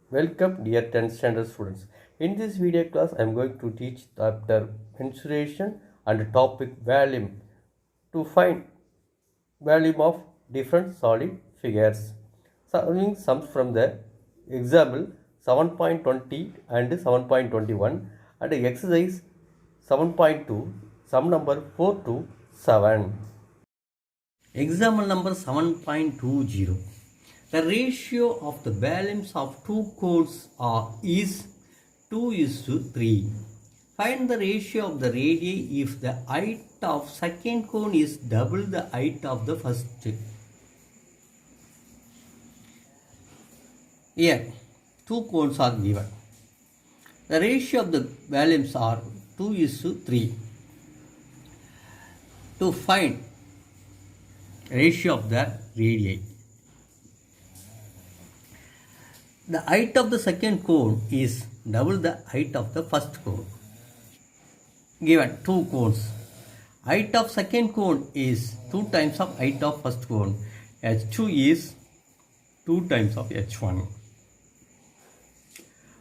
Welcome dear 10th standard students. In this video class I am going to teach chapter mensuration and topic volume to find volume of different solid figures. Solving sums from the example 7.20 and 7.21 and exercise 7.2 sum number 4 to 7. Example number 7.20. The ratio of the volumes of two cones is 2:3. Find the ratio of the radii if the height of second cone is double the height of the first. Here, two cones are given. The ratio of the volumes are 2:3. To find ratio of the radii. The height of the second cone is double the height of the first cone. Given two cones. Height of second cone is 2 times of height of first cone. H2 is 2 times of H1.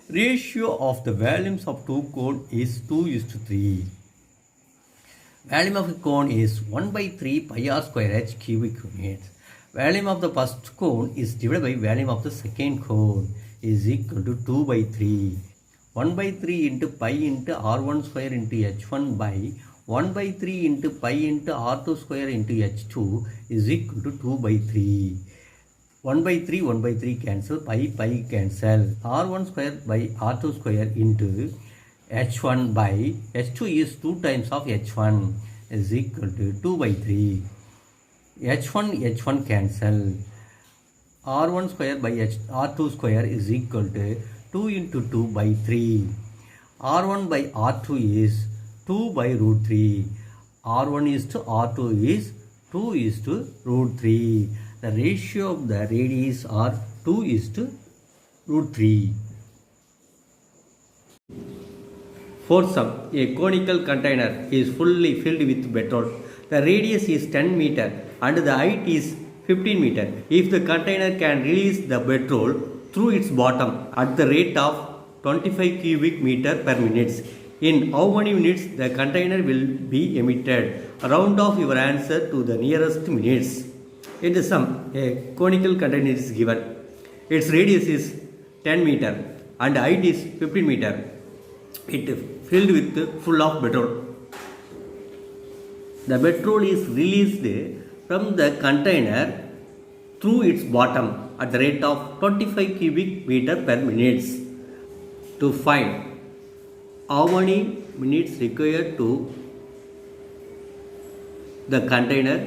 Ratio of the volumes of two cones is 2:3. Volume of a cone is 1/3 pi r square h cubic units. Volume of the first cone is divided by volume of the second cone is equal to 2/3. 1/3 into pi into r1 square into h1 by 1/3 into pi into r2 square into h2 is equal to 2/3. 1/3 cancel, pi cancel. R1 square by R2 square into h1 by h2 is 2 times of h1 is equal to 2/3. h1 cancel. R1 square by R2 square is equal to 2 into 2 by 3. R1 by R2 is 2 by root 3. R1 is to R2 is 2 is to root 3. The ratio of the radius are 2 is to root 3. Fourth sum, a conical container is fully filled with petrol. The radius is 10 meter and the height is 15 meter. If the container can release the petrol through its bottom at the rate of 25 cubic meter per minute, in how many minutes the container will be emitted? Round off your answer to the nearest minutes. In the sum, a conical container is given. Its radius is 10 meter and height is 15 meter. It is filled with full of petrol. The petrol is released from the container through its bottom at the rate of 25 cubic meter per minute. To find how many minutes required to the container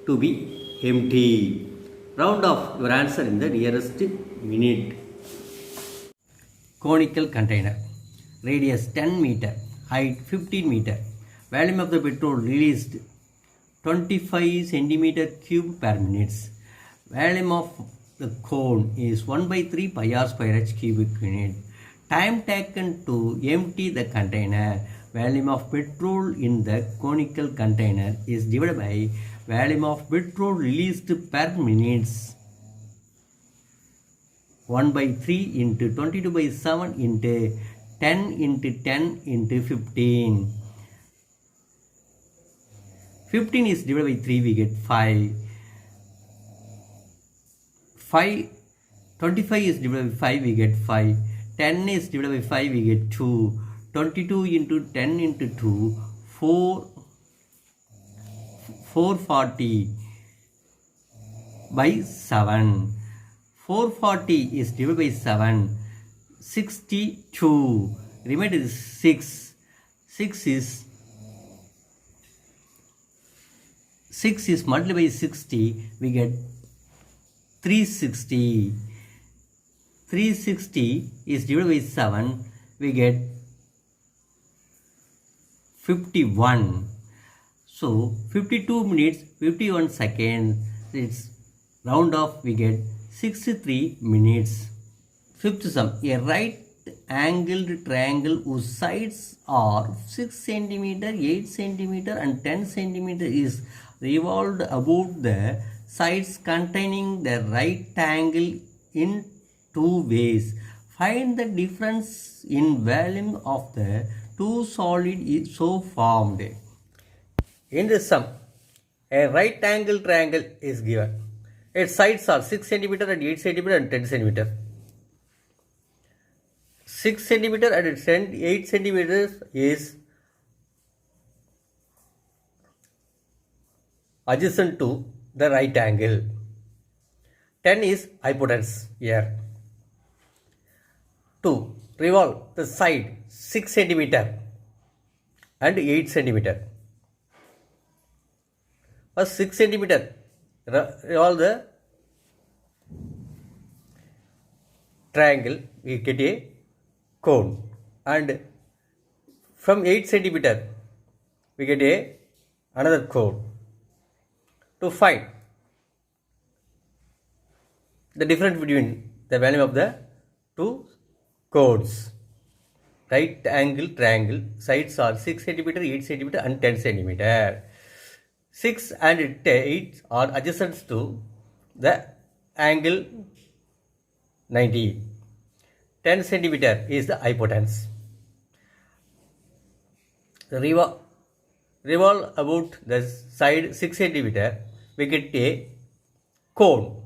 to be empty. Round off your answer in the nearest minute. Conical container. Radius 10 meter, height 15 meter. Volume of the petrol released 25 centimeter cube per minute. Volume of the cone is 1/3 pi r square h cubic unit. Time taken to empty the container. Volume of petrol in the conical container is divided by volume of petrol released per minute. 1/3 into 22/7 into 10 into 10 into 15. 15 is divided by 3, we get 5. 25 is divided by 5, we get 5. 10 is divided by 5, we get 2. 22 into 10 into 2, 440 by 7. 440 is divided by 7, 62. Remainder is 6. 6 is multiplied by 60, we get 360. 360 is divided by 7, we get 51. So 52 minutes 51 seconds. It's round off, we get 63 minutes. Fifth sum, a right angled triangle whose sides are 6 cm, 8 cm and 10 cm is revolved about the sides containing the right angle in two ways. Find the difference in volume of the two solids so formed. In this sum, a right angle triangle is given. Its sides are 6 cm and 8 cm and 10 cm. 6 cm and 8 cm is adjacent to the right angle. 10 is hypotenuse here. 2. Revolve the side 6 cm and 8 cm. First 6 cm, revolve the triangle, we get a cone, and from 8 cm we get another cone. To find the difference between the value of the two cones. Right angle triangle, sides are 6 cm, 8 cm and 10 cm. 6 and 8 are adjacent to the angle 90. 10 cm is the hypotenuse. Revolve about the side 6 cm, we get a cone.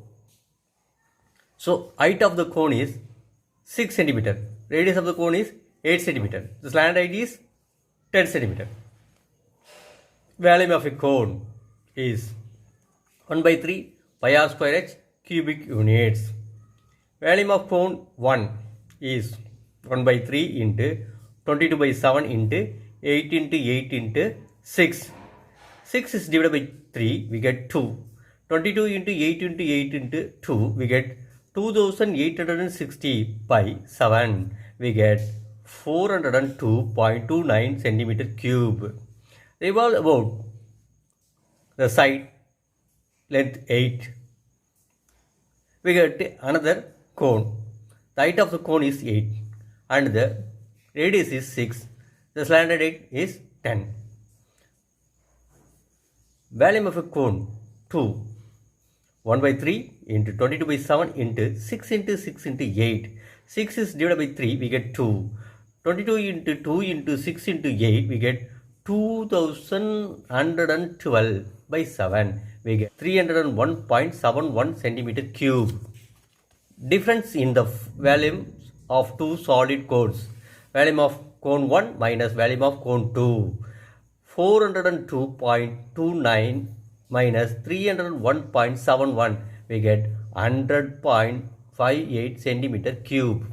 So height of the cone is 6 cm. Radius of the cone is 8 cm. The slant height is 10 cm. Volume of a cone is 1 by 3 pi r square h cubic units. Volume of cone 1 is 1 by 3 into 22 by 7 into 8 into 8 into 6. 6 is divided by 3, we get 2. 22 into 8 into 8 into 2, we get 2860 by 7. We get 402.29 centimeter cube. Revolve about the side length 8. We get another cone. The height of the cone is 8 and the radius is 6. The slanted height is 10. Volume of a cone 2. 1 by 3 into 22 by 7 into 6 into 6 into 8. 6 is divided by 3, we get 2. 22 into 2 into 6 into 8, we get 2112 by 7. We get 301.71 centimeter cube. Difference in the volume of two solid cones. Volume of cone 1 minus volume of cone 2. 402.29 minus 301.71, we get 100.58 centimeter cube.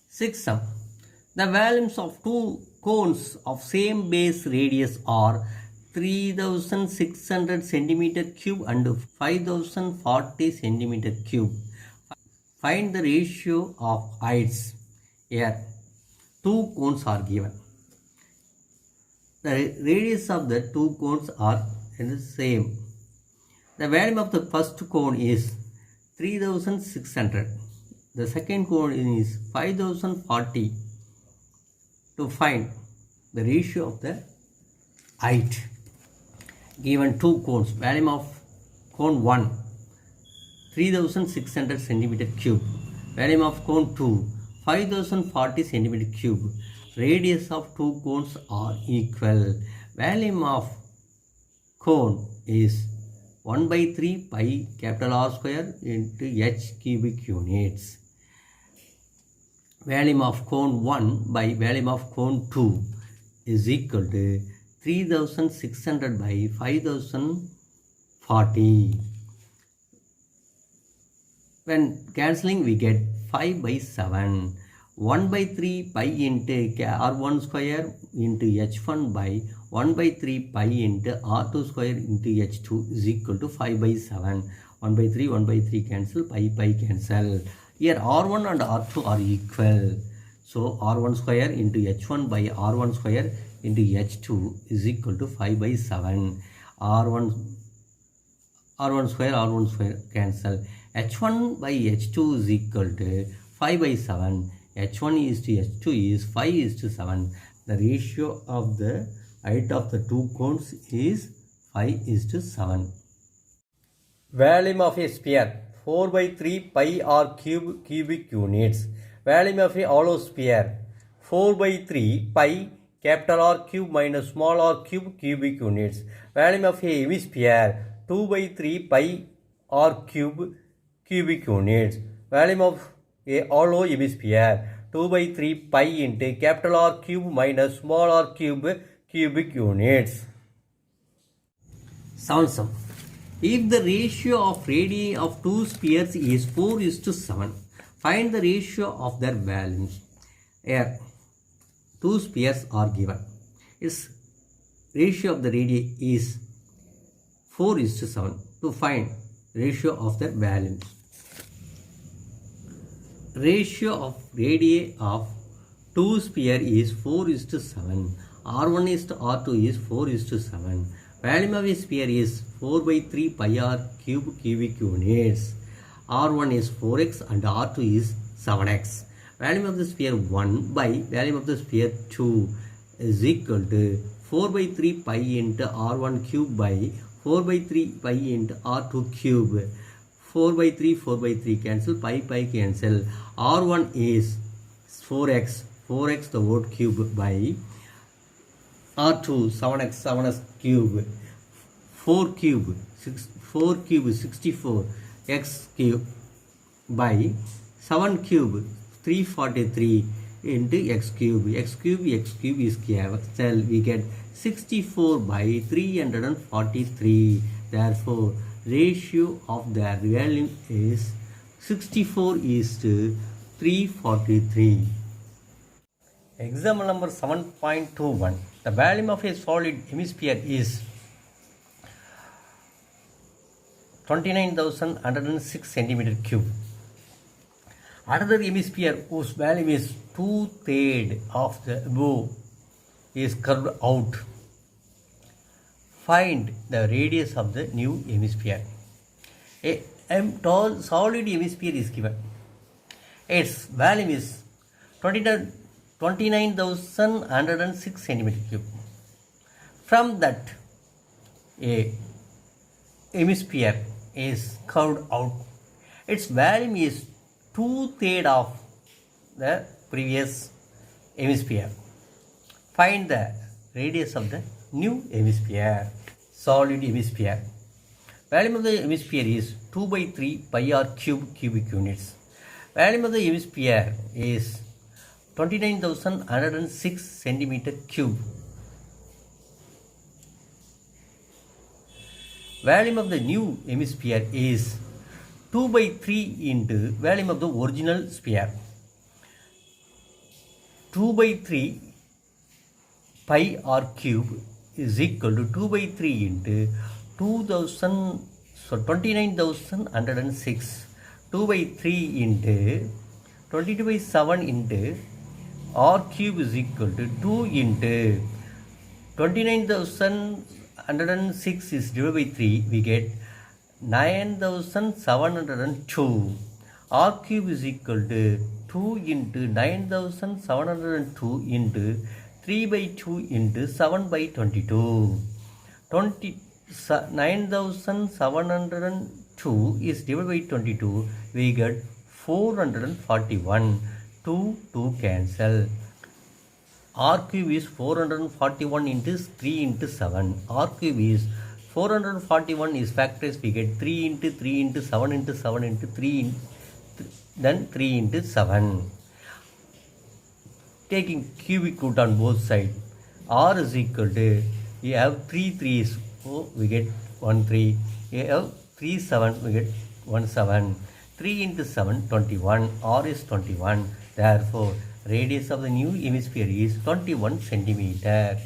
Sixth sum. The volumes of two cones of same base radius are 3600 centimeter cube and 5040 centimeter cube. Find the ratio of heights. Here, two cones are given. The radius of the two cones are the same. The volume of the first cone is 3600. The second cone is 5040. To find the ratio of the height, given two cones, volume of cone 1 3600 centimeter cube, volume of cone 2 5040 centimeter cube. Radius of two cones are equal. Volume of cone is 1 by 3 pi capital R square into h cubic units. Volume of cone 1 by volume of cone 2 is equal to 3600 by 5040. When cancelling, we get 5 by 7. 1 by 3 pi into r1 square into h1 by 1 by 3 pi into r2 square into h2 is equal to 5 by 7. 1 by 3 cancel, pi cancel. Here r1 and r2 are equal. So r1 square into h1 by r1 square into h2 is equal to 5 by 7. r1 square cancel. h1 by h2 is equal to 5 by 7. h1 is to h2 is 5 is to 7. The ratio of the height of the two cones is 5 is to 7. Volume of a sphere 4 by 3 pi r cube cubic units. Volume of a hollow sphere 4 by 3 pi capital R cube minus small r cube cubic units. Volume of a hemisphere 2 by 3 pi r cube cubic units. Volume of a hollow hemisphere 2 by 3 pi into capital R cube minus small r cube cubic units. Sum. If the ratio of radii of two spheres is 4:7, find the ratio of their volumes. Here, two spheres are given. Its ratio of the radii is 4:7. To find ratio of their volumes. Ratio of radii of two sphere is 4:7. R1 is to R2 is 4:7. Volume of a sphere is 4 by 3 pi r cube cubic units. R1 is 4x and R2 is 7x. Volume of the sphere 1 by volume of the sphere 2 is equal to 4 by 3 pi into R1 cube by 4 by 3 pi into R2 cube. 4 by 3 cancel, pi cancel. R1 is 4x the whole cube by R2 7x cube. 4 cube 64 x cube by 7 cube 343 into x cube is cancelled. We get 64 by 343. Therefore, ratio of their volume is 64:343. Example number 7.21. The volume of a solid hemisphere is 29,106 centimeter cube. Another hemisphere whose volume is 2/3 of the above is curved out. Find the radius of the new hemisphere. A tall solid hemisphere is given. Its volume is 29,106 centimeter cube. From that, a hemisphere is curved out. Its volume is 2/3 of the previous hemisphere. Find the radius of the new hemisphere. Solid hemisphere. Volume of the hemisphere is 2 by 3 pi r cube cubic units. Volume of the hemisphere is 29,106 centimeter cube. Volume of the new hemisphere is 2 by 3 into volume of the original sphere. 2 by 3 pi r cube is equal to 2 by 3 into 29,106. 2 by 3 into 22 by 7 into r cube is equal to 2 into 29,106 is divided by 3. We get 9,702. R cube is equal to 2 into 9,702 into 3 by 2 into 7 by 22. 9,702 is divided by 22. We get 441. 2 cancel. R cube is 441 into 3 into 7. R cube is 441 is factors. We get 3 into 3 into 7 into 7 into 3 then 3 into 7. Taking cubic root on both sides. R is equal to, we have 3 3's, so we get 1 3. We have 3 7, we get 1 7. 3 into 7, 21. R is 21. Therefore, radius of the new hemisphere is 21 centimeter.